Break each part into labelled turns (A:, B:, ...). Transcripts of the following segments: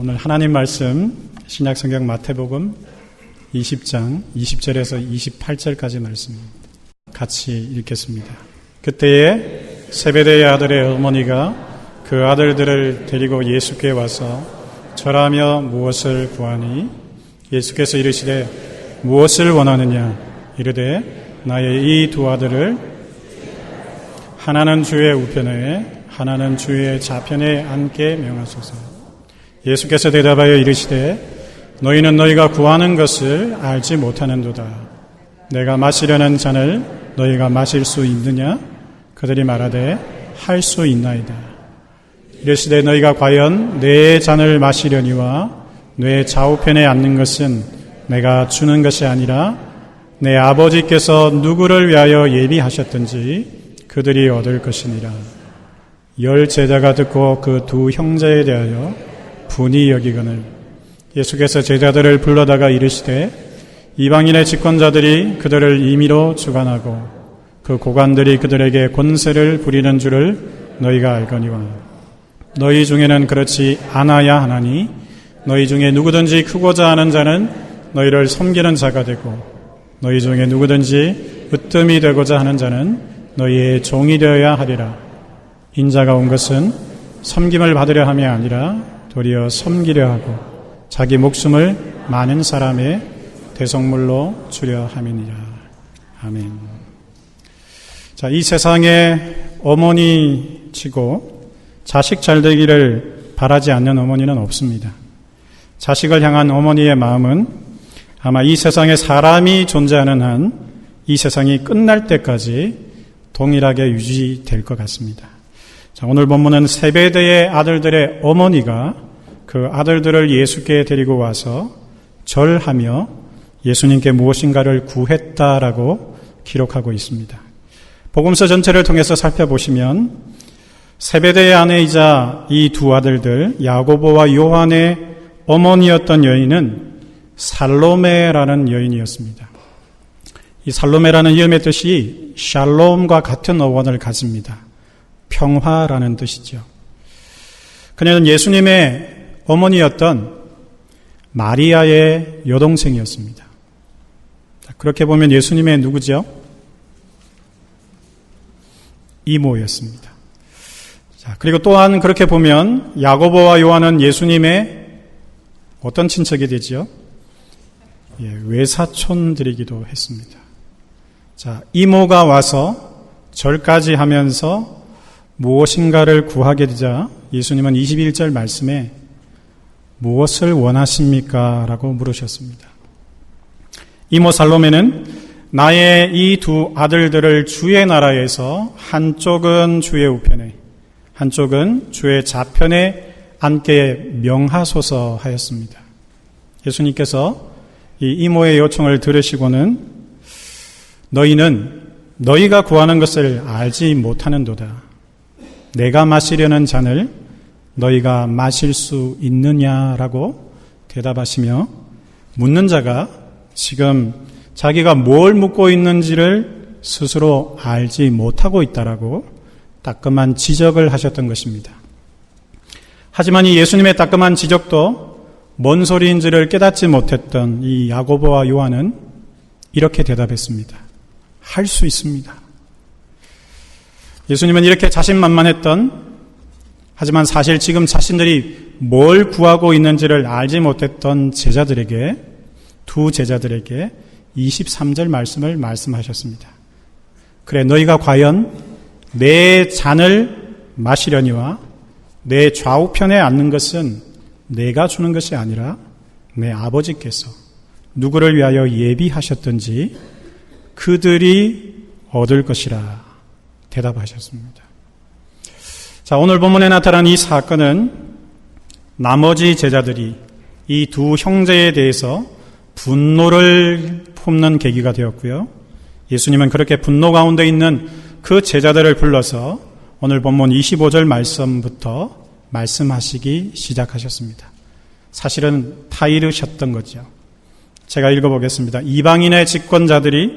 A: 오늘 하나님 말씀 신약성경 마태복음 20장 20절에서 28절까지 말씀입니다. 같이 읽겠습니다. 그때에 세베대의 아들의 어머니가 그 아들들을 데리고 예수께 와서 절하며 무엇을 구하니 예수께서 이르시되 무엇을 원하느냐 이르되 나의 이 두 아들을 하나는 주의 우편에 하나는 주의 좌편에 앉게 명하소서. 예수께서 대답하여 이르시되 너희는 너희가 구하는 것을 알지 못하는도다. 내가 마시려는 잔을 너희가 마실 수 있느냐? 그들이 말하되 할 수 있나이다. 이르시되 너희가 과연 내 잔을 마시려니와 내 좌우편에 앉는 것은 내가 주는 것이 아니라 내 아버지께서 누구를 위하여 예비하셨든지 그들이 얻을 것이니라. 10 제자가 듣고 그 두 형제에 대하여 분이 여기거늘 예수께서 제자들을 불러다가 이르시되 이방인의 집권자들이 그들을 임의로 주관하고 그 고관들이 그들에게 권세를 부리는 줄을 너희가 알거니와 너희 중에는 그렇지 않아야 하나니 너희 중에 누구든지 크고자 하는 자는 너희를 섬기는 자가 되고 너희 중에 누구든지 으뜸이 되고자 하는 자는 너희의 종이 되어야 하리라. 인자가 온 것은 섬김을 받으려 함이 아니라 도리어 섬기려 하고 자기 목숨을 많은 사람의 대속물로 주려 함이니라. 아멘. 자, 이 세상에 어머니치고 자식 잘 되기를 바라지 않는 어머니는 없습니다. 자식을 향한 어머니의 마음은 아마 이 세상에 사람이 존재하는 한 이 세상이 끝날 때까지 동일하게 유지될 것 같습니다. 자, 오늘 본문은 세베대의 아들들의 어머니가 그 아들들을 예수께 데리고 와서 절하며 예수님께 무엇인가를 구했다라고 기록하고 있습니다. 복음서 전체를 통해서 살펴보시면 세베대의 아내이자 이 두 아들들 야고보와 요한의 어머니였던 여인은 살로메라는 여인이었습니다. 이 살로메라는 이름의 뜻이 샬롬과 같은 어원을 가집니다. 평화라는 뜻이죠. 그녀는 예수님의 어머니였던 마리아의 여동생이었습니다. 그렇게 보면 예수님의 누구죠? 이모였습니다. 자, 그리고 또한 그렇게 보면 야고보와 요한은 예수님의 어떤 친척이 되지요? 외사촌들이기도 했습니다. 자, 이모가 와서 절까지 하면서 무엇인가를 구하게 되자 예수님은 21절 말씀에 무엇을 원하십니까? 라고 물으셨습니다. 이모 살로메는 나의 이 두 아들들을 주의 나라에서 한쪽은 주의 우편에 한쪽은 주의 좌편에 앉게 명하소서 하였습니다. 예수님께서 이 이모의 요청을 들으시고는 너희는 너희가 구하는 것을 알지 못하는도다. 내가 마시려는 잔을 너희가 마실 수 있느냐라고 대답하시며 묻는 자가 지금 자기가 뭘 묻고 있는지를 스스로 알지 못하고 있다라고 따끔한 지적을 하셨던 것입니다. 하지만 이 예수님의 따끔한 지적도 뭔 소리인지를 깨닫지 못했던 이 야고보와 요한은 이렇게 대답했습니다. 할 수 있습니다. 예수님은 이렇게 자신만만했던 하지만 사실 지금 자신들이 뭘 구하고 있는지를 알지 못했던 제자들에게 두 제자들에게 23절 말씀을 말씀하셨습니다. 그래 너희가 과연 내 잔을 마시려니와 내 좌우편에 앉는 것은 내가 주는 것이 아니라 내 아버지께서 누구를 위하여 예비하셨든지 그들이 얻을 것이라 대답하셨습니다. 자, 오늘 본문에 나타난 이 사건은 나머지 제자들이 이 두 형제에 대해서 분노를 품는 계기가 되었고요. 예수님은 그렇게 분노 가운데 있는 그 제자들을 불러서 오늘 본문 25절 말씀부터 말씀하시기 시작하셨습니다. 사실은 타이르셨던 거죠. 제가 읽어보겠습니다. 이방인의 집권자들이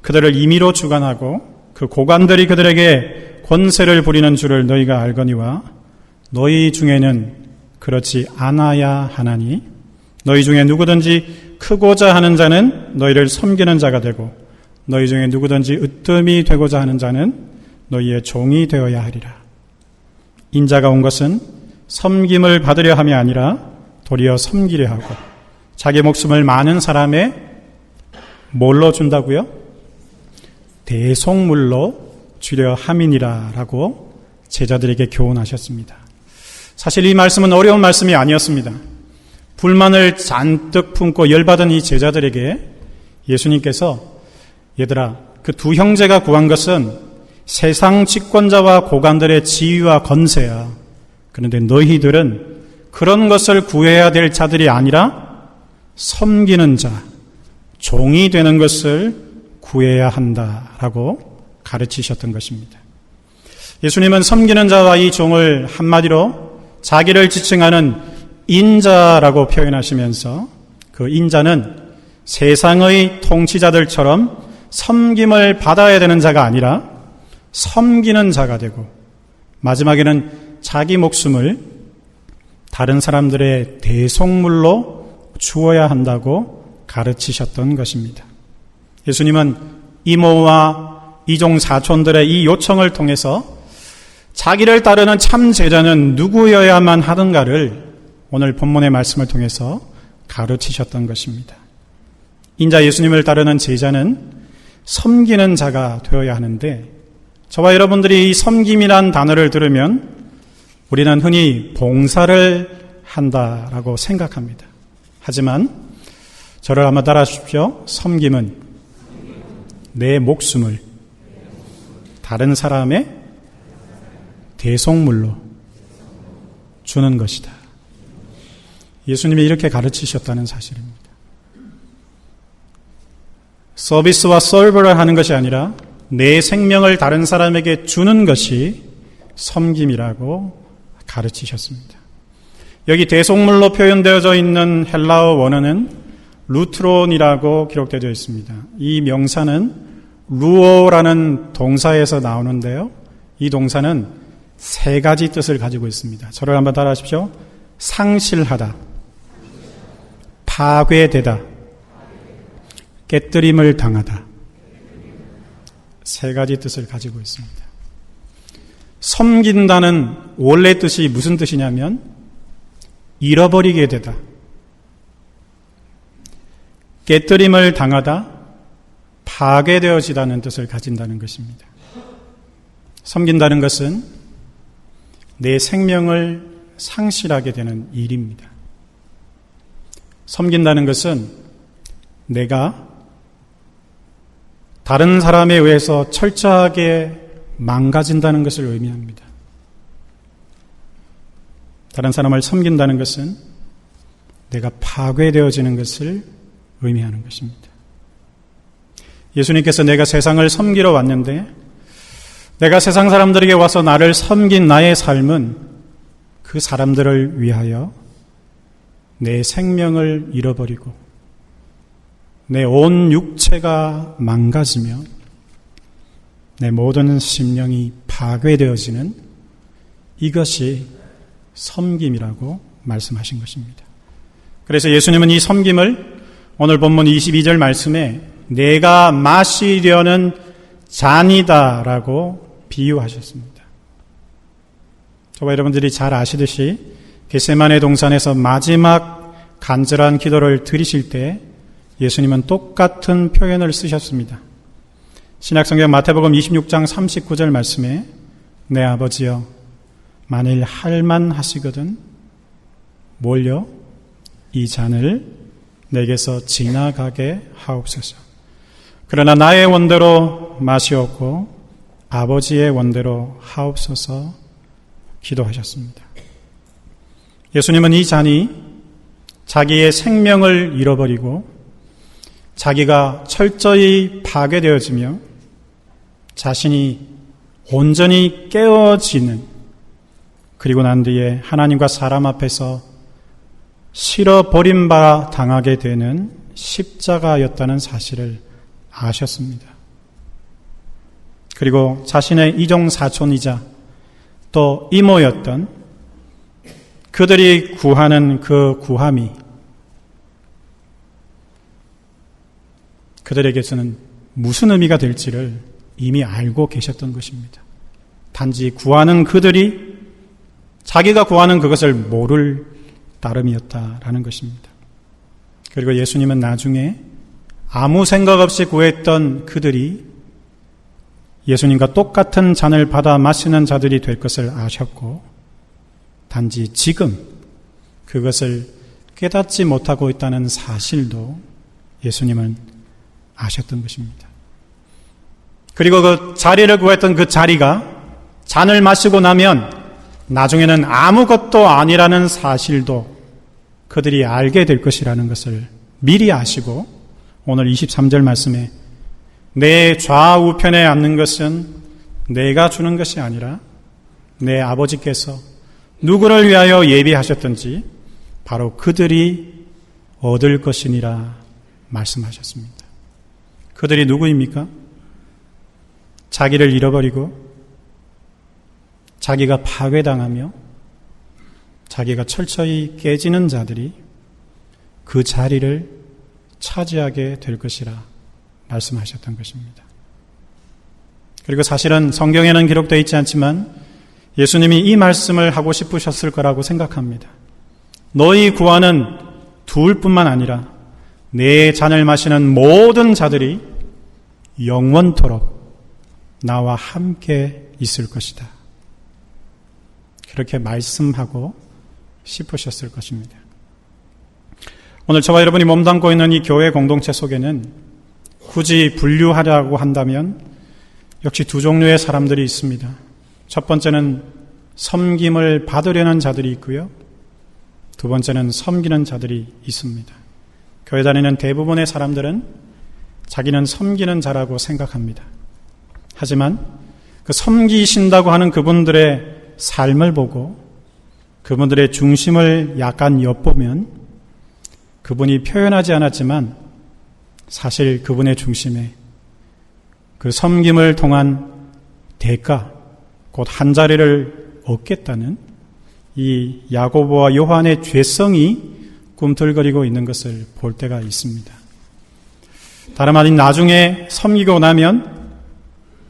A: 그들을 임의로 주관하고 그 고관들이 그들에게 권세를 부리는 줄을 너희가 알거니와 너희 중에는 그렇지 않아야 하나니 너희 중에 누구든지 크고자 하는 자는 너희를 섬기는 자가 되고 너희 중에 누구든지 으뜸이 되고자 하는 자는 너희의 종이 되어야 하리라. 인자가 온 것은 섬김을 받으려 함이 아니라 도리어 섬기려 하고 자기 목숨을 많은 사람의 뭘로 준다고요? 대속물로 주려 함이니라 라고 제자들에게 교훈하셨습니다. 사실 이 말씀은 어려운 말씀이 아니었습니다. 불만을 잔뜩 품고 열받은 이 제자들에게 예수님께서 얘들아, 그 두 형제가 구한 것은 세상 집권자와 고관들의 지위와 건세야. 그런데 너희들은 그런 것을 구해야 될 자들이 아니라 섬기는 자, 종이 되는 것을 구해야 한다라고 가르치셨던 것입니다. 예수님은 섬기는 자와 이 종을 한마디로 자기를 지칭하는 인자라고 표현하시면서 그 인자는 세상의 통치자들처럼 섬김을 받아야 되는 자가 아니라 섬기는 자가 되고 마지막에는 자기 목숨을 다른 사람들의 대속물로 주어야 한다고 가르치셨던 것입니다. 예수님은 이모와 이종 사촌들의 이 요청을 통해서 자기를 따르는 참 제자는 누구여야만 하는가를 오늘 본문의 말씀을 통해서 가르치셨던 것입니다. 인자 예수님을 따르는 제자는 섬기는 자가 되어야 하는데 저와 여러분들이 이 섬김이란 단어를 들으면 우리는 흔히 봉사를 한다라고 생각합니다. 하지만 저를 한번 따라하십시오. 섬김은 내 목숨을 다른 사람의 대속물로 주는 것이다. 예수님이 이렇게 가르치셨다는 사실입니다. 서비스와 서브를 하는 것이 아니라 내 생명을 다른 사람에게 주는 것이 섬김이라고 가르치셨습니다. 여기 대속물로 표현되어져 있는 헬라어 원어는 루트론이라고 기록되어 있습니다. 이 명사는 루오라는 동사에서 나오는데요. 이 동사는 세 가지 뜻을 가지고 있습니다. 저를 한번 따라하십시오. 상실하다, 파괴되다, 깨뜨림을 당하다. 세 가지 뜻을 가지고 있습니다. 섬긴다는 원래 뜻이 무슨 뜻이냐면 잃어버리게 되다, 깨뜨림을 당하다, 파괴되어지다는 뜻을 가진다는 것입니다. 섬긴다는 것은 내 생명을 상실하게 되는 일입니다. 섬긴다는 것은 내가 다른 사람에 의해서 철저하게 망가진다는 것을 의미합니다. 다른 사람을 섬긴다는 것은 내가 파괴되어지는 것을 의미하는 것입니다. 예수님께서 내가 세상을 섬기러 왔는데 내가 세상 사람들에게 와서 나를 섬긴 나의 삶은 그 사람들을 위하여 내 생명을 잃어버리고 내 온 육체가 망가지며 내 모든 심령이 파괴되어지는 이것이 섬김이라고 말씀하신 것입니다. 그래서 예수님은 이 섬김을 오늘 본문 22절 말씀에 내가 마시려는 잔이다라고 비유하셨습니다. 저와 여러분들이 잘 아시듯이 겟세마네 동산에서 마지막 간절한 기도를 드리실 때 예수님은 똑같은 표현을 쓰셨습니다. 신약성경 마태복음 26장 39절 말씀에 내 아버지여 만일 할만하시거든 뭘요? 이 잔을 내게서 지나가게 하옵소서. 그러나 나의 원대로 마시옵고 아버지의 원대로 하옵소서 기도하셨습니다. 예수님은 이 잔이 자기의 생명을 잃어버리고 자기가 철저히 파괴되어지며 자신이 온전히 깨어지는 그리고 난 뒤에 하나님과 사람 앞에서 실어 버림바 당하게 되는 십자가였다는 사실을 아셨습니다. 그리고 자신의 이종 사촌이자 또 이모였던 그들이 구하는 그 구함이 그들에게서는 무슨 의미가 될지를 이미 알고 계셨던 것입니다. 단지 구하는 그들이 자기가 구하는 그것을 모를 따름이었다라는 것입니다. 그리고 예수님은 나중에 아무 생각 없이 구했던 그들이 예수님과 똑같은 잔을 받아 마시는 자들이 될 것을 아셨고, 단지 지금 그것을 깨닫지 못하고 있다는 사실도 예수님은 아셨던 것입니다. 그리고 그 자리를 구했던 그 자리가 잔을 마시고 나면 나중에는 아무것도 아니라는 사실도 그들이 알게 될 것이라는 것을 미리 아시고, 오늘 23절 말씀에 내 좌우편에 앉는 것은 내가 주는 것이 아니라 내 아버지께서 누구를 위하여 예비하셨든지 바로 그들이 얻을 것이니라 말씀하셨습니다. 그들이 누구입니까? 자기를 잃어버리고 자기가 파괴당하며 자기가 철저히 깨지는 자들이 그 자리를 차지하게 될 것이라 말씀하셨던 것입니다. 그리고 사실은 성경에는 기록되어 있지 않지만 예수님이 이 말씀을 하고 싶으셨을 거라고 생각합니다. 너희 구하는 둘뿐만 아니라 내 잔을 마시는 모든 자들이 영원토록 나와 함께 있을 것이다. 그렇게 말씀하고 싶으셨을 것입니다. 오늘 저와 여러분이 몸담고 있는 이 교회 공동체 속에는 굳이 분류하려고 한다면 역시 두 종류의 사람들이 있습니다. 첫 번째는 섬김을 받으려는 자들이 있고요. 두 번째는 섬기는 자들이 있습니다. 교회 다니는 대부분의 사람들은 자기는 섬기는 자라고 생각합니다. 하지만 그 섬기신다고 하는 그분들의 삶을 보고 그분들의 중심을 약간 엿보면 그분이 표현하지 않았지만 사실 그분의 중심에 그 섬김을 통한 대가, 곧 한 자리를 얻겠다는 이 야고보와 요한의 죄성이 꿈틀거리고 있는 것을 볼 때가 있습니다. 다름 아닌 나중에 섬기고 나면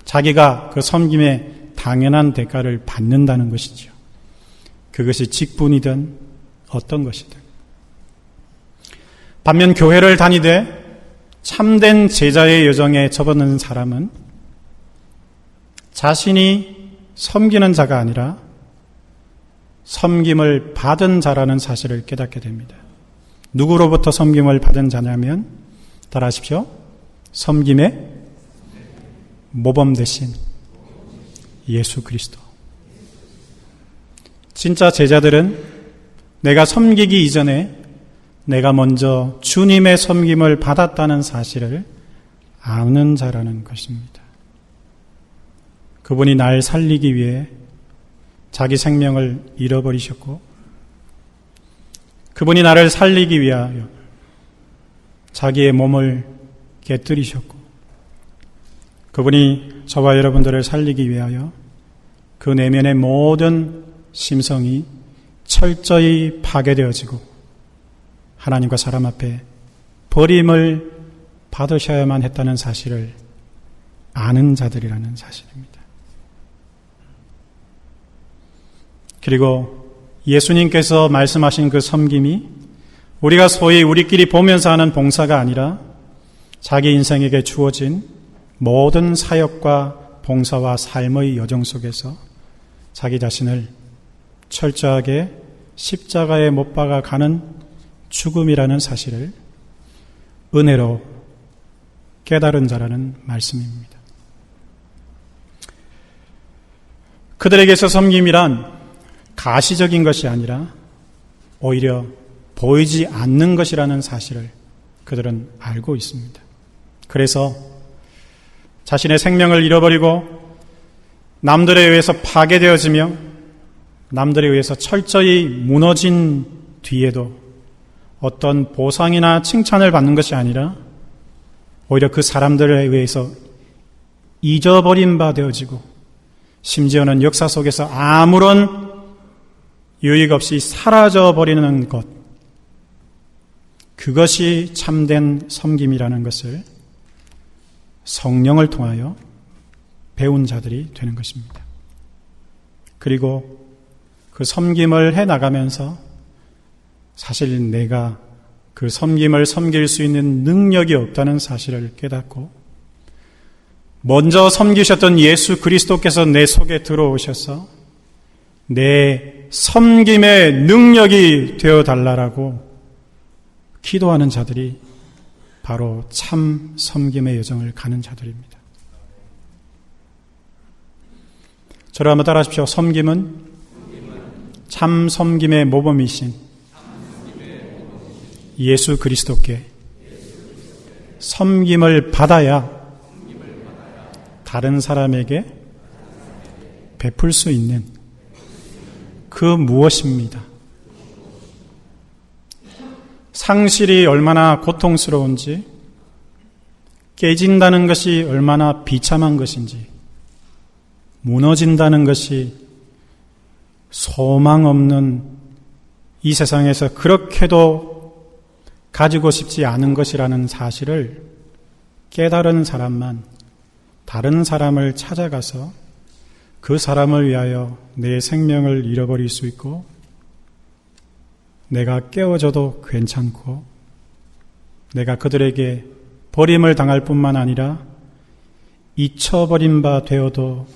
A: 자기가 그 섬김의 당연한 대가를 받는다는 것이죠. 그것이 직분이든 어떤 것이든. 반면 교회를 다니되 참된 제자의 여정에 접어드는 사람은 자신이 섬기는 자가 아니라 섬김을 받은 자라는 사실을 깨닫게 됩니다. 누구로부터 섬김을 받은 자냐면 따라하십시오. 섬김의 모범 되신 예수 그리스도. 진짜 제자들은 내가 섬기기 이전에 내가 먼저 주님의 섬김을 받았다는 사실을 아는 자라는 것입니다. 그분이 날 살리기 위해 자기 생명을 잃어버리셨고 그분이 나를 살리기 위하여 자기의 몸을 깨뜨리셨고 그분이 저와 여러분들을 살리기 위하여 그 내면의 모든 심성이 철저히 파괴되어지고 하나님과 사람 앞에 버림을 받으셔야만 했다는 사실을 아는 자들이라는 사실입니다. 그리고 예수님께서 말씀하신 그 섬김이 우리가 소위 우리끼리 보면서 하는 봉사가 아니라 자기 인생에게 주어진 모든 사역과 봉사와 삶의 여정 속에서 자기 자신을 철저하게 십자가에 못 박아 가는 죽음이라는 사실을 은혜로 깨달은 자라는 말씀입니다. 그들에게서 섬김이란 가시적인 것이 아니라 오히려 보이지 않는 것이라는 사실을 그들은 알고 있습니다. 그래서 자신의 생명을 잃어버리고 남들에 의해서 파괴되어지며 남들에 의해서 철저히 무너진 뒤에도 어떤 보상이나 칭찬을 받는 것이 아니라 오히려 그 사람들에 의해서 잊어버린 바 되어지고 심지어는 역사 속에서 아무런 유익 없이 사라져버리는 것, 그것이 참된 섬김이라는 것을 성령을 통하여 배운 자들이 되는 것입니다. 그리고 그 섬김을 해나가면서 사실 내가 그 섬김을 섬길 수 있는 능력이 없다는 사실을 깨닫고 먼저 섬기셨던 예수 그리스도께서 내 속에 들어오셔서 내 섬김의 능력이 되어달라고 기도하는 자들이 바로 참 섬김의 여정을 가는 자들입니다. 저를 한번 따라하십시오. 섬김은 참 섬김의 모범이신 예수 그리스도께 섬김을 받아야 다른 사람에게 베풀 수 있는 그 무엇입니다. 상실이 얼마나 고통스러운지, 깨진다는 것이 얼마나 비참한 것인지, 무너진다는 것이 소망 없는 이 세상에서 그렇게도 가지고 싶지 않은 것이라는 사실을 깨달은 사람만 다른 사람을 찾아가서 그 사람을 위하여 내 생명을 잃어버릴 수 있고, 내가 깨어져도 괜찮고, 내가 그들에게 버림을 당할 뿐만 아니라 잊혀버린 바 되어도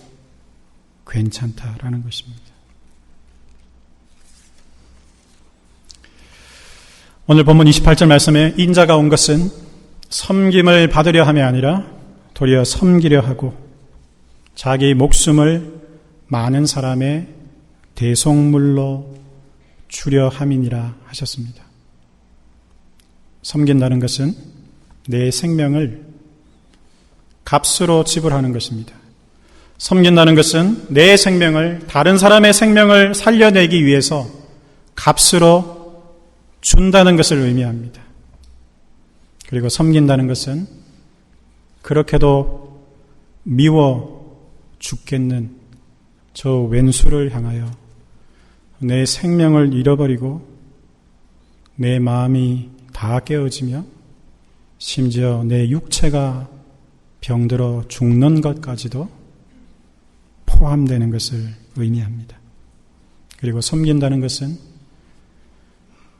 A: 괜찮다라는 것입니다. 오늘 본문 28절 말씀에 인자가 온 것은 섬김을 받으려 함이 아니라 도리어 섬기려 하고 자기 목숨을 많은 사람의 대속물로 주려 함이니라 하셨습니다. 섬긴다는 것은 내 생명을 값으로 지불하는 것입니다. 섬긴다는 것은 내 생명을, 다른 사람의 생명을 살려내기 위해서 값으로 준다는 것을 의미합니다. 그리고 섬긴다는 것은 그렇게도 미워 죽겠는 저 왼수를 향하여 내 생명을 잃어버리고 내 마음이 다 깨어지며 심지어 내 육체가 병들어 죽는 것까지도 포함되는 것을 의미합니다. 그리고 섬긴다는 것은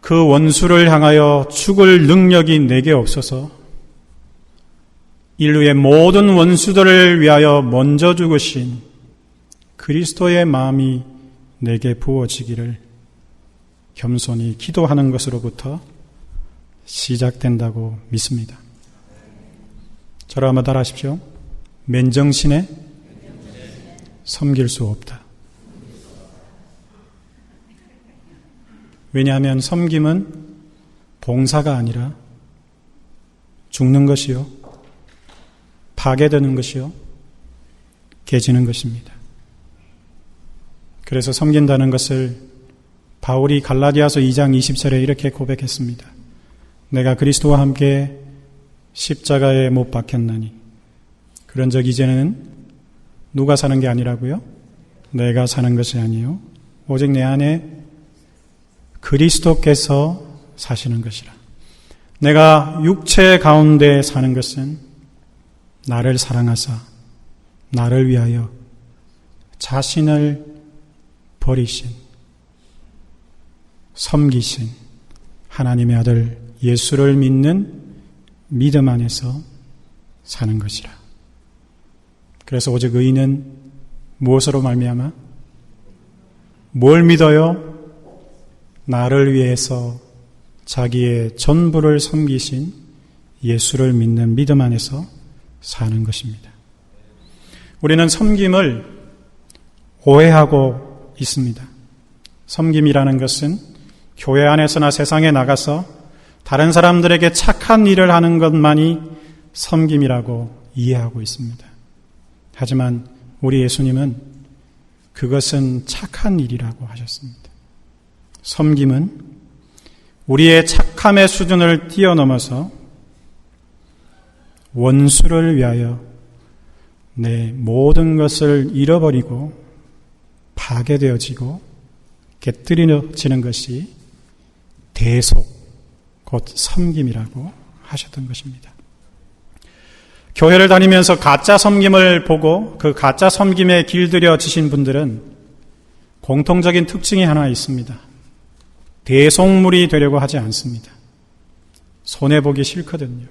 A: 그 원수를 향하여 죽을 능력이 내게 없어서 인류의 모든 원수들을 위하여 먼저 죽으신 그리스도의 마음이 내게 부어지기를 겸손히 기도하는 것으로부터 시작된다고 믿습니다. 저를 한번 따라하십시오. 맨정신에 섬길 수 없다. 왜냐하면 섬김은 봉사가 아니라 죽는 것이요, 파괴되는 것이요, 깨지는 것입니다. 그래서 섬긴다는 것을 바울이 갈라디아서 2장 20절에 이렇게 고백했습니다. 내가 그리스도와 함께 십자가에 못 박혔나니 그런즉 이제는 누가 사는 게 아니라고요? 내가 사는 것이 아니요 오직 내 안에 그리스도께서 사시는 것이라. 내가 육체 가운데 사는 것은 나를 사랑하사 나를 위하여 자신을 버리신 섬기신 하나님의 아들 예수를 믿는 믿음 안에서 사는 것이라. 그래서 오직 의인은 무엇으로 말미암아? 뭘 믿어요? 나를 위해서 자기의 전부를 섬기신 예수를 믿는 믿음 안에서 사는 것입니다. 우리는 섬김을 오해하고 있습니다. 섬김이라는 것은 교회 안에서나 세상에 나가서 다른 사람들에게 착한 일을 하는 것만이 섬김이라고 이해하고 있습니다. 하지만 우리 예수님은 그것은 착한 일이라고 하셨습니다. 섬김은 우리의 착함의 수준을 뛰어넘어서 원수를 위하여 내 모든 것을 잃어버리고 파괴되어지고 깨뜨려지는 것이 대속, 곧 섬김이라고 하셨던 것입니다. 교회를 다니면서 가짜 섬김을 보고 그 가짜 섬김에 길들여지신 분들은 공통적인 특징이 하나 있습니다. 대속물이 되려고 하지 않습니다. 손해보기 싫거든요.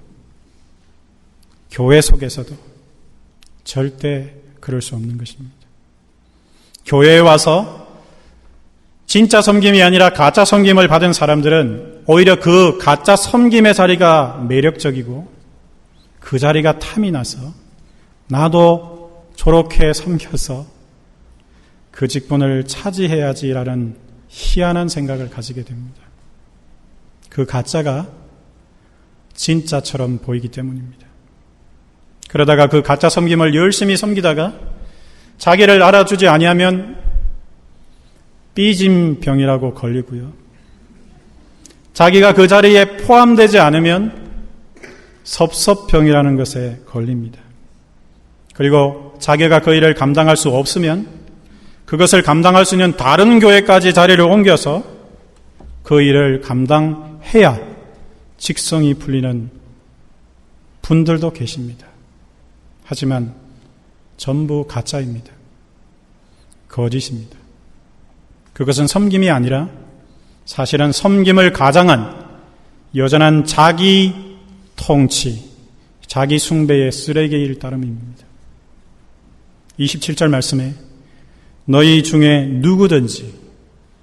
A: 교회 속에서도 절대 그럴 수 없는 것입니다. 교회에 와서 진짜 섬김이 아니라 가짜 섬김을 받은 사람들은 오히려 그 가짜 섬김의 자리가 매력적이고 그 자리가 탐이 나서 나도 저렇게 섬겨서 그 직분을 차지해야지라는 희한한 생각을 가지게 됩니다. 그 가짜가 진짜처럼 보이기 때문입니다. 그러다가 그 가짜 섬김을 열심히 섬기다가 자기를 알아주지 아니하면 삐짐병이라고 걸리고요. 자기가 그 자리에 포함되지 않으면 섭섭병이라는 것에 걸립니다. 그리고 자기가 그 일을 감당할 수 없으면 그것을 감당할 수 있는 다른 교회까지 자리를 옮겨서 그 일을 감당해야 직성이 풀리는 분들도 계십니다. 하지만 전부 가짜입니다. 거짓입니다. 그것은 섬김이 아니라 사실은 섬김을 가장한 여전한 자기 통치, 자기 숭배의 쓰레기일 따름입니다. 27절 말씀에 너희 중에 누구든지,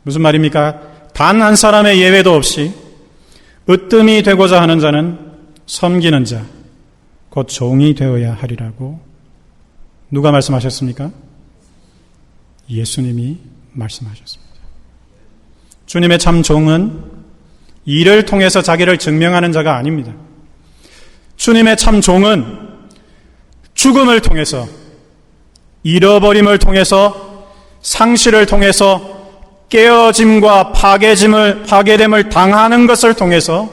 A: 무슨 말입니까? 단 한 사람의 예외도 없이 으뜸이 되고자 하는 자는 섬기는 자, 곧 종이 되어야 하리라고 누가 말씀하셨습니까? 예수님이 말씀하셨습니다. 주님의 참 종은 일을 통해서 자기를 증명하는 자가 아닙니다. 주님의 참 종은 죽음을 통해서, 잃어버림을 통해서, 상실을 통해서, 깨어짐과 파괴됨을 당하는 것을 통해서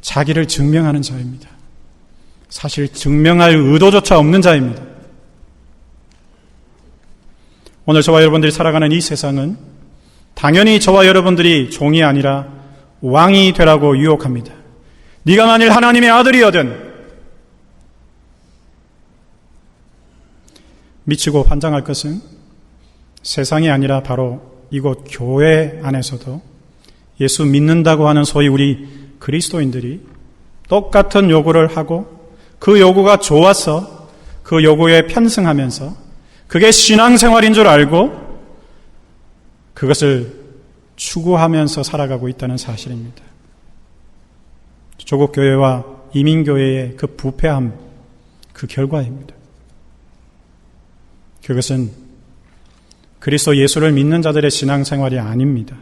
A: 자기를 증명하는 자입니다. 사실 증명할 의도조차 없는 자입니다. 오늘 저와 여러분들이 살아가는 이 세상은 당연히 저와 여러분들이 종이 아니라 왕이 되라고 유혹합니다. 네가 만일 하나님의 아들이거든, 미치고 환장할 것은 세상이 아니라 바로 이곳 교회 안에서도 예수 믿는다고 하는 소위 우리 그리스도인들이 똑같은 요구를 하고 그 요구가 좋아서 그 요구에 편승하면서 그게 신앙생활인 줄 알고 그것을 추구하면서 살아가고 있다는 사실입니다. 조국 교회와 이민 교회의 그 부패함, 그 결과입니다. 그것은 그리스도 예수를 믿는 자들의 신앙생활이 아닙니다.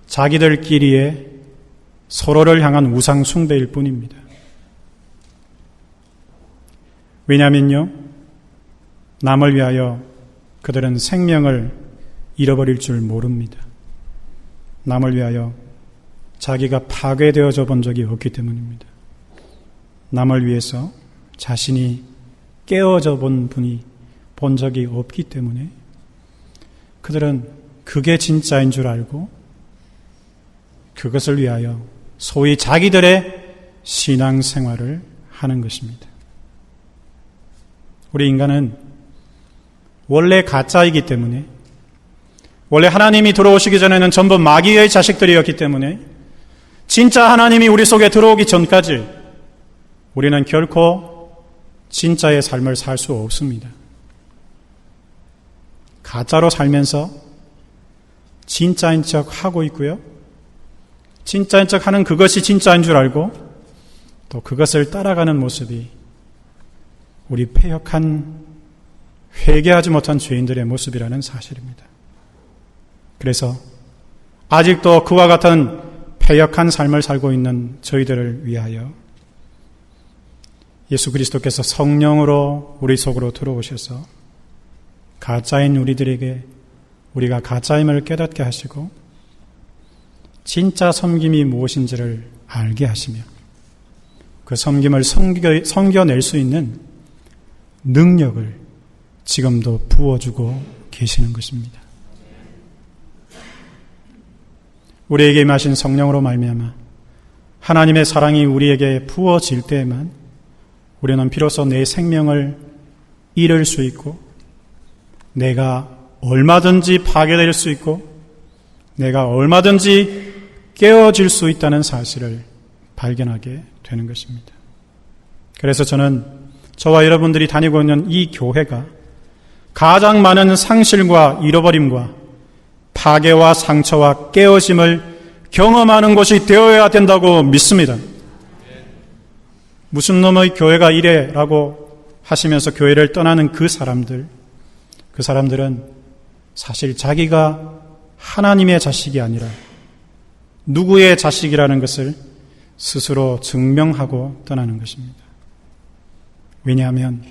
A: 자기들끼리의 서로를 향한 우상 숭배일 뿐입니다. 왜냐하면요, 남을 위하여 그들은 생명을 잃어버릴 줄 모릅니다. 남을 위하여 자기가 파괴되어져 본 적이 없기 때문입니다. 남을 위해서 자신이 깨어져 본 적이 없기 때문에 그들은 그게 진짜인 줄 알고 그것을 위하여 소위 자기들의 신앙생활을 하는 것입니다. 우리 인간은 원래 가짜이기 때문에, 원래 하나님이 들어오시기 전에는 전부 마귀의 자식들이었기 때문에 진짜 하나님이 우리 속에 들어오기 전까지 우리는 결코 진짜의 삶을 살 수 없습니다. 가짜로 살면서 진짜인 척 하고 있고요, 진짜인 척 하는 그것이 진짜인 줄 알고 또 그것을 따라가는 모습이 우리 패역한, 회개하지 못한 죄인들의 모습이라는 사실입니다. 그래서 아직도 그와 같은 패역한 삶을 살고 있는 저희들을 위하여 예수 그리스도께서 성령으로 우리 속으로 들어오셔서 가짜인 우리들에게 우리가 가짜임을 깨닫게 하시고 진짜 섬김이 무엇인지를 알게 하시며 그 섬김을 섬겨낼 수 있는 능력을 지금도 부어주고 계시는 것입니다. 우리에게 임하신 성령으로 말미암아 하나님의 사랑이 우리에게 부어질 때에만 우리는 비로소 내 생명을 잃을 수 있고 내가 얼마든지 파괴될 수 있고 내가 얼마든지 깨어질 수 있다는 사실을 발견하게 되는 것입니다. 그래서 저는 저와 여러분들이 다니고 있는 이 교회가 가장 많은 상실과 잃어버림과 파괴와 상처와 깨어짐을 경험하는 곳이 되어야 된다고 믿습니다. 무슨 놈의 교회가 이래라고 하시면서 교회를 떠나는 그 사람들은 사실 자기가 하나님의 자식이 아니라 누구의 자식이라는 것을 스스로 증명하고 떠나는 것입니다. 왜냐하면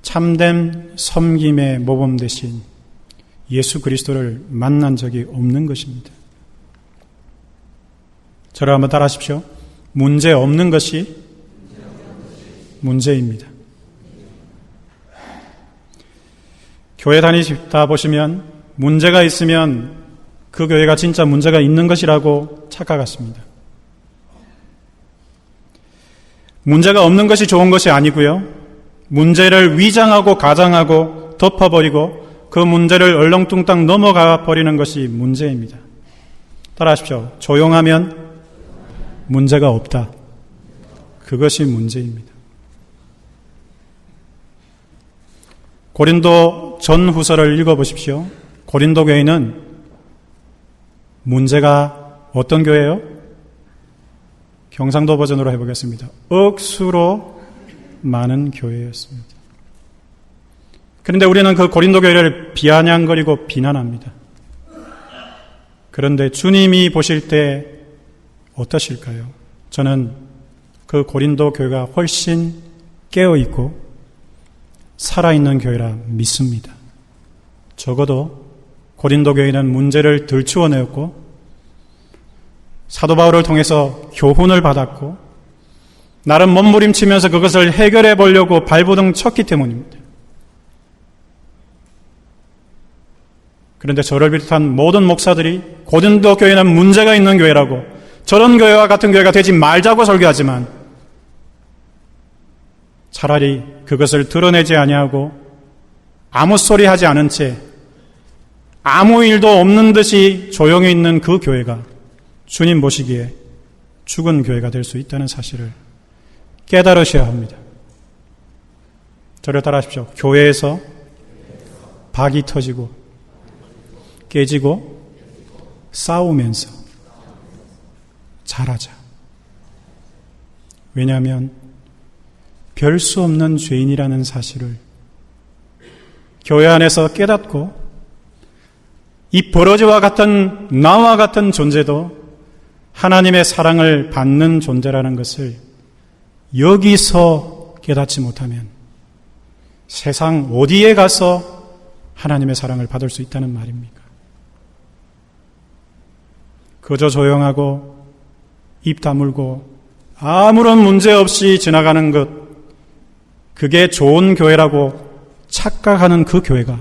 A: 참된 섬김의 모범 대신 예수 그리스도를 만난 적이 없는 것입니다. 저를 한번 따라하십시오. 문제 없는 것이 문제입니다. 교회 다니시다 보시면 문제가 있으면 그 교회가 진짜 문제가 있는 것이라고 착각하십니다. 문제가 없는 것이 좋은 것이 아니고요. 문제를 위장하고 가장하고 덮어버리고 그 문제를 얼렁뚱땅 넘어가 버리는 것이 문제입니다. 따라하십시오. 조용하면 문제가 없다. 그것이 문제입니다. 고린도 전후서를 읽어보십시오. 고린도 교회는 문제가 어떤 교회예요? 경상도 버전으로 해보겠습니다. 억수로 많은 교회였습니다. 그런데 우리는 그 고린도 교회를 비아냥거리고 비난합니다. 그런데 주님이 보실 때 어떠실까요? 저는 그 고린도 교회가 훨씬 깨어있고 살아있는 교회라 믿습니다. 적어도 고린도 교회는 문제를 들추어내었고 사도 바울을 통해서 교훈을 받았고 나름 몸부림치면서 그것을 해결해 보려고 발버둥 쳤기 때문입니다. 그런데 저를 비롯한 모든 목사들이 고린도 교회는 문제가 있는 교회라고 저런 교회와 같은 교회가 되지 말자고 설교하지만 차라리 그것을 드러내지 아니하고 아무 소리 하지 않은 채 아무 일도 없는 듯이 조용히 있는 그 교회가 주님 보시기에 죽은 교회가 될 수 있다는 사실을 깨달으셔야 합니다. 저를 따라하십시오. 교회에서 박이 터지고 깨지고 싸우면서 잘하자. 왜냐하면 별 수 없는 죄인이라는 사실을 교회 안에서 깨닫고 이 버러지와 같은 나와 같은 존재도 하나님의 사랑을 받는 존재라는 것을 여기서 깨닫지 못하면 세상 어디에 가서 하나님의 사랑을 받을 수 있다는 말입니까? 그저 조용하고 입 다물고 아무런 문제 없이 지나가는 것, 그게 좋은 교회라고 착각하는 그 교회가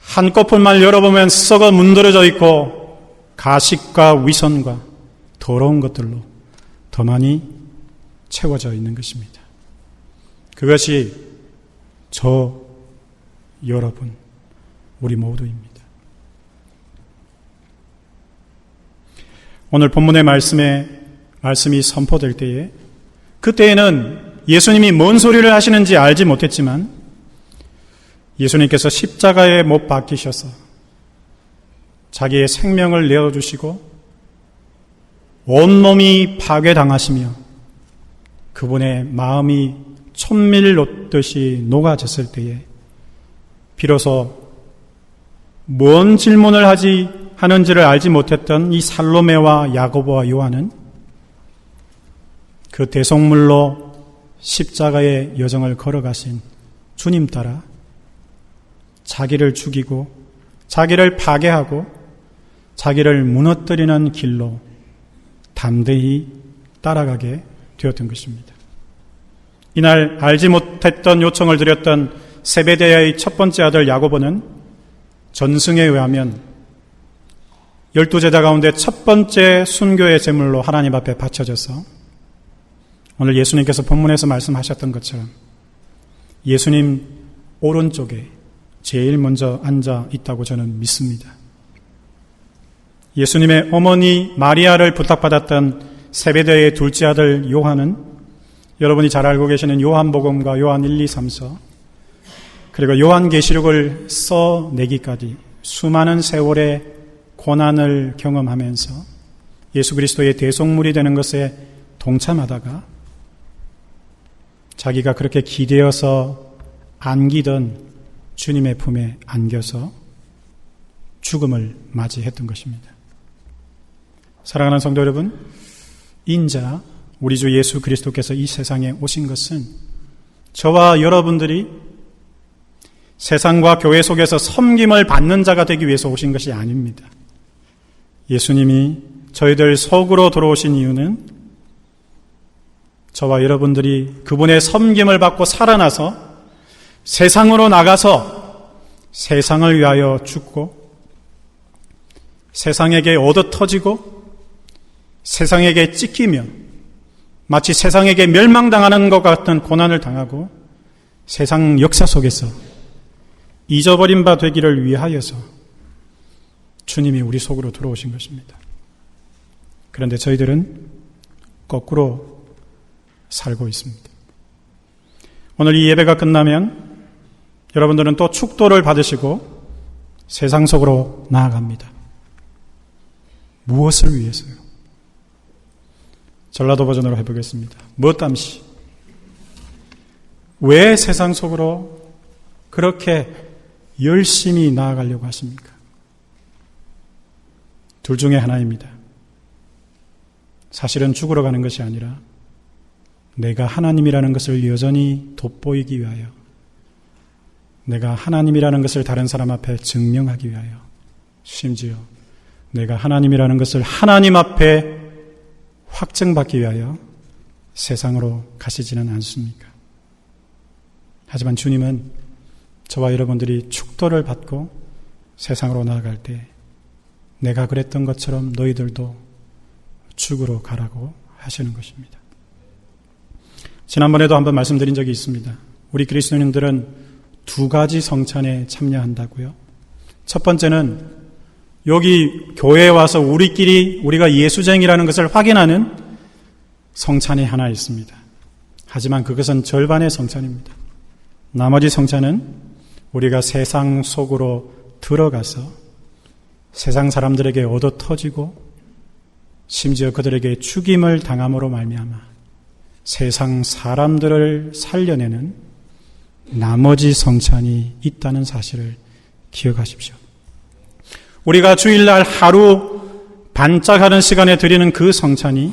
A: 한꺼풀만 열어보면 썩어 문드러져 있고 가식과 위선과 더러운 것들로 더 많이 채워져 있는 것입니다. 그것이 저, 여러분, 우리 모두입니다. 오늘 본문의 말씀이 선포될 때에 그때에는 예수님이 뭔 소리를 하시는지 알지 못했지만 예수님께서 십자가에 못 박히셔서 자기의 생명을 내어주시고 온몸이 파괴당하시며 그분의 마음이 촛밀 녹듯이 녹아졌을 때에 비로소 뭔 질문을 하는지를 알지 못했던 이 살로메와 야고보와 요한은 그 대속물로 십자가의 여정을 걸어가신 주님 따라 자기를 죽이고 자기를 파괴하고 자기를 무너뜨리는 길로 담대히 따라가게 되었던 것입니다. 이날 알지 못했던 요청을 드렸던 세베대야의 첫 번째 아들 야고보는 전승에 의하면 12제자 가운데 첫 번째 순교의 제물로 하나님 앞에 바쳐져서 오늘 예수님께서 본문에서 말씀하셨던 것처럼 예수님 오른쪽에 제일 먼저 앉아 있다고 저는 믿습니다. 예수님의 어머니 마리아를 부탁받았던 세베대의 둘째 아들 요한은 여러분이 잘 알고 계시는 요한복음과 요한 1, 2, 3서 그리고 요한계시록을 써내기까지 수많은 세월의 고난을 경험하면서 예수 그리스도의 대속물이 되는 것에 동참하다가 자기가 그렇게 기대어서 안기던 주님의 품에 안겨서 죽음을 맞이했던 것입니다. 사랑하는 성도 여러분, 인자 우리 주 예수 그리스도께서 이 세상에 오신 것은 저와 여러분들이 세상과 교회 속에서 섬김을 받는 자가 되기 위해서 오신 것이 아닙니다. 예수님이 저희들 속으로 들어오신 이유는 저와 여러분들이 그분의 섬김을 받고 살아나서 세상으로 나가서 세상을 위하여 죽고 세상에게 얻어터지고 세상에게 찢기며 마치 세상에게 멸망당하는 것 같은 고난을 당하고 세상 역사 속에서 잊어버린 바 되기를 위하여서 주님이 우리 속으로 들어오신 것입니다. 그런데 저희들은 거꾸로 살고 있습니다. 오늘 이 예배가 끝나면 여러분들은 또 축도를 받으시고 세상 속으로 나아갑니다. 무엇을 위해서요? 전라도 버전으로 해보겠습니다. 무엇담시? 왜 세상 속으로 그렇게 열심히 나아가려고 하십니까? 둘 중에 하나입니다. 사실은 죽으러 가는 것이 아니라 내가 하나님이라는 것을 여전히 돋보이기 위하여, 내가 하나님이라는 것을 다른 사람 앞에 증명하기 위하여, 심지어 내가 하나님이라는 것을 하나님 앞에 확증받기 위하여 세상으로 가시지는 않습니까? 하지만 주님은 저와 여러분들이 축도를 받고 세상으로 나아갈 때 내가 그랬던 것처럼 너희들도 죽으러 가라고 하시는 것입니다. 지난번에도 한번 말씀드린 적이 있습니다. 우리 그리스도인들은 두 가지 성찬에 참여한다고요. 첫 번째는 여기 교회에 와서 우리가 예수쟁이라는 것을 확인하는 성찬이 하나 있습니다. 하지만 그것은 절반의 성찬입니다. 나머지 성찬은 우리가 세상 속으로 들어가서 세상 사람들에게 얻어터지고 심지어 그들에게 죽임을 당함으로 말미암아 세상 사람들을 살려내는 나머지 성찬이 있다는 사실을 기억하십시오. 우리가 주일날 하루 반짝하는 시간에 드리는 그 성찬이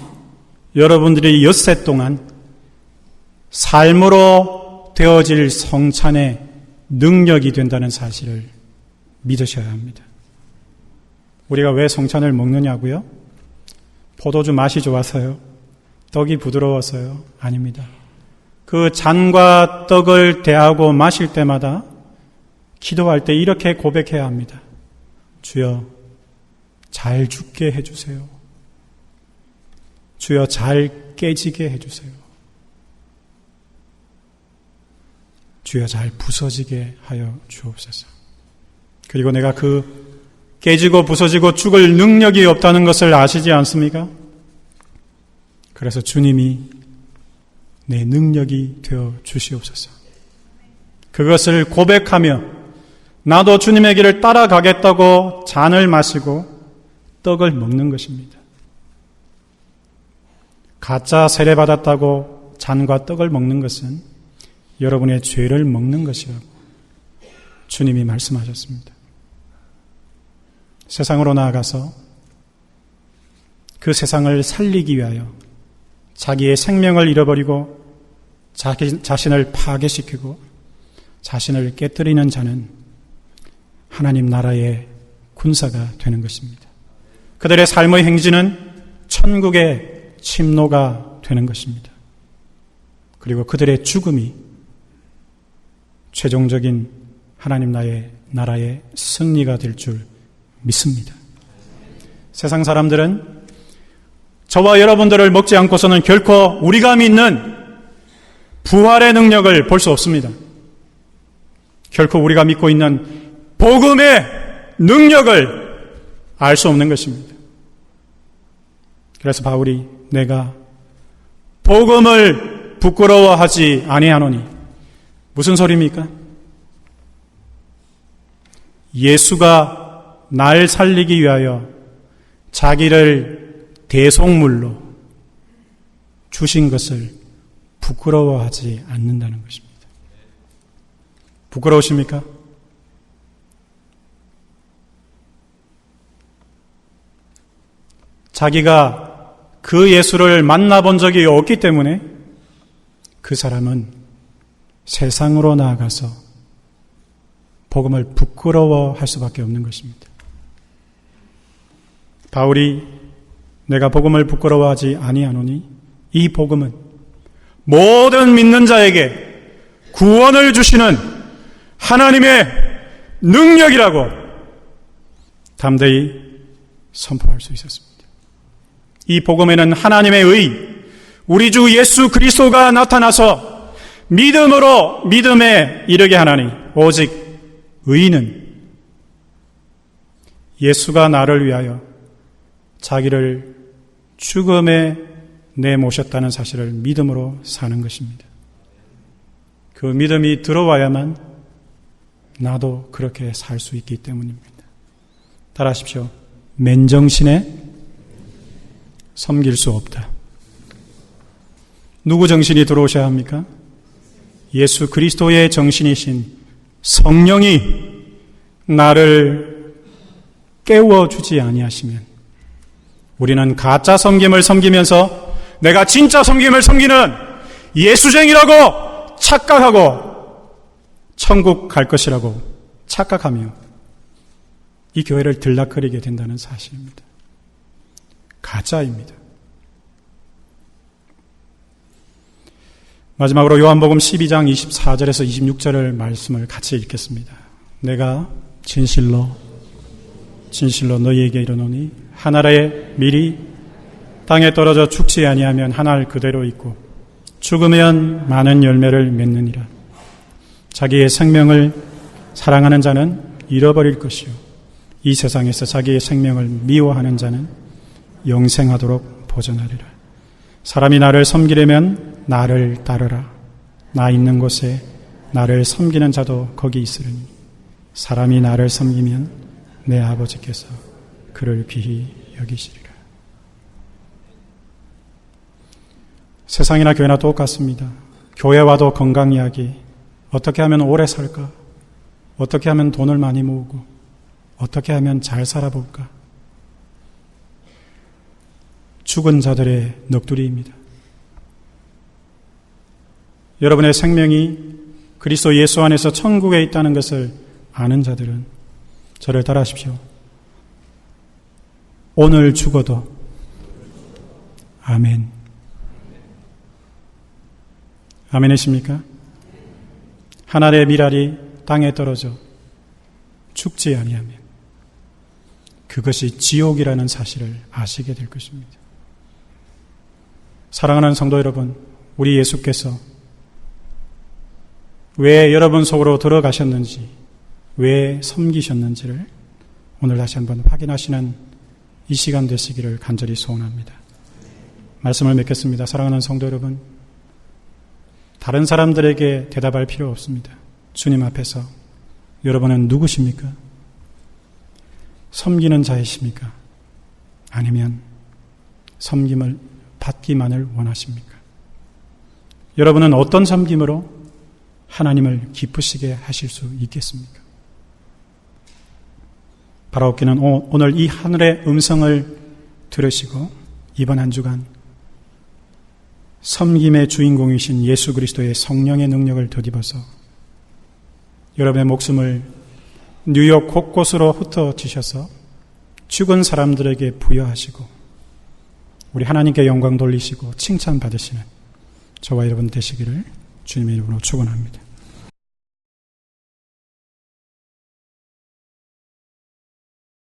A: 여러분들이 엿새 동안 삶으로 되어질 성찬의 능력이 된다는 사실을 믿으셔야 합니다. 우리가 왜 성찬을 먹느냐고요? 포도주 맛이 좋아서요? 떡이 부드러워서요? 아닙니다. 그 잔과 떡을 대하고 마실 때마다 기도할 때 이렇게 고백해야 합니다. 주여, 잘 죽게 해주세요. 주여, 잘 깨지게 해주세요. 주여, 잘 부서지게 하여 주옵소서. 그리고 내가 그 깨지고 부서지고 죽을 능력이 없다는 것을 아시지 않습니까? 그래서 주님이 내 능력이 되어 주시옵소서. 그것을 고백하며 나도 주님의 길을 따라가겠다고 잔을 마시고 떡을 먹는 것입니다. 가짜 세례받았다고 잔과 떡을 먹는 것은 여러분의 죄를 먹는 것이라고 주님이 말씀하셨습니다. 세상으로 나아가서 그 세상을 살리기 위하여 자기의 생명을 잃어버리고 자신을 파괴시키고 자신을 깨뜨리는 자는 하나님 나라의 군사가 되는 것입니다. 그들의 삶의 행진은 천국의 침노가 되는 것입니다. 그리고 그들의 죽음이 최종적인 하나님 나라의 승리가 될 줄 믿습니다. 세상 사람들은 저와 여러분들을 먹지 않고서는 결코 우리가 믿는 부활의 능력을 볼 수 없습니다. 결코 우리가 믿고 있는 복음의 능력을 알 수 없는 것입니다. 그래서 바울이 내가 복음을 부끄러워하지 아니하노니, 무슨 소리입니까? 예수가 날 살리기 위하여 자기를 대속물로 주신 것을 부끄러워하지 않는다는 것입니다. 부끄러우십니까? 자기가 그 예수를 만나본 적이 없기 때문에 그 사람은 세상으로 나아가서 복음을 부끄러워할 수밖에 없는 것입니다. 바울이 내가 복음을 부끄러워하지 아니하노니, 이 복음은 모든 믿는 자에게 구원을 주시는 하나님의 능력이라고 담대히 선포할 수 있었습니다. 이 복음에는 하나님의 의, 우리 주 예수 그리스도가 나타나서 믿음으로 믿음에 이르게 하나니, 오직 의인은 예수가 나를 위하여 자기를 죽음에 내모셨다는 사실을 믿음으로 사는 것입니다. 그 믿음이 들어와야만 나도 그렇게 살 수 있기 때문입니다. 따라하십시오. 맨정신에 섬길 수 없다. 누구 정신이 들어오셔야 합니까? 예수 그리스도의 정신이신 성령이 나를 깨워주지 아니하시면 우리는 가짜 섬김을 섬기면서 내가 진짜 섬김을 섬기는 예수쟁이라고 착각하고 천국 갈 것이라고 착각하며 이 교회를 들락거리게 된다는 사실입니다. 가짜입니다. 마지막으로 요한복음 12장 24절에서 26절을 말씀을 같이 읽겠습니다. 내가 진실로 너희에게 이르노니 한 알의 밀이 땅에 떨어져 죽지 아니하면 한 알 그대로 있고 죽으면 많은 열매를 맺느니라. 자기의 생명을 사랑하는 자는 잃어버릴 것이요 이 세상에서 자기의 생명을 미워하는 자는 영생하도록 보존하리라. 사람이 나를 섬기려면 나를 따르라. 나 있는 곳에 나를 섬기는 자도 거기 있으리니 사람이 나를 섬기면 내 아버지께서 그를 귀히 여기시리라. 세상이나 교회나 똑같습니다. 교회와도 건강 이야기, 어떻게 하면 오래 살까? 어떻게 하면 돈을 많이 모으고 어떻게 하면 잘 살아볼까? 죽은 자들의 넋두리입니다. 여러분의 생명이 그리스도 예수 안에서 천국에 있다는 것을 아는 자들은 저를 따라하십시오. 오늘 죽어도 아멘. 아멘이십니까? 한 알의 밀알이 땅에 떨어져 죽지 아니하면 그것이 지옥이라는 사실을 아시게 될 것입니다. 사랑하는 성도 여러분, 우리 예수께서 왜 여러분 속으로 들어가셨는지, 왜 섬기셨는지를 오늘 다시 한번 확인하시는 이 시간 되시기를 간절히 소원합니다. 말씀을 맺겠습니다. 사랑하는 성도 여러분, 다른 사람들에게 대답할 필요 없습니다. 주님 앞에서 여러분은 누구십니까? 섬기는 자이십니까? 아니면 섬김을 받기만을 원하십니까? 여러분은 어떤 섬김으로 하나님을 기쁘시게 하실 수 있겠습니까? 바라옵기는 오늘 이 하늘의 음성을 들으시고 이번 한 주간 섬김의 주인공이신 예수 그리스도의 성령의 능력을 덧입어서 여러분의 목숨을 뉴욕 곳곳으로 흩어지셔서 죽은 사람들에게 부여하시고 우리 하나님께 영광 돌리시고 칭찬받으시는 저와 여러분 되시기를 주님의 이름으로 축원합니다.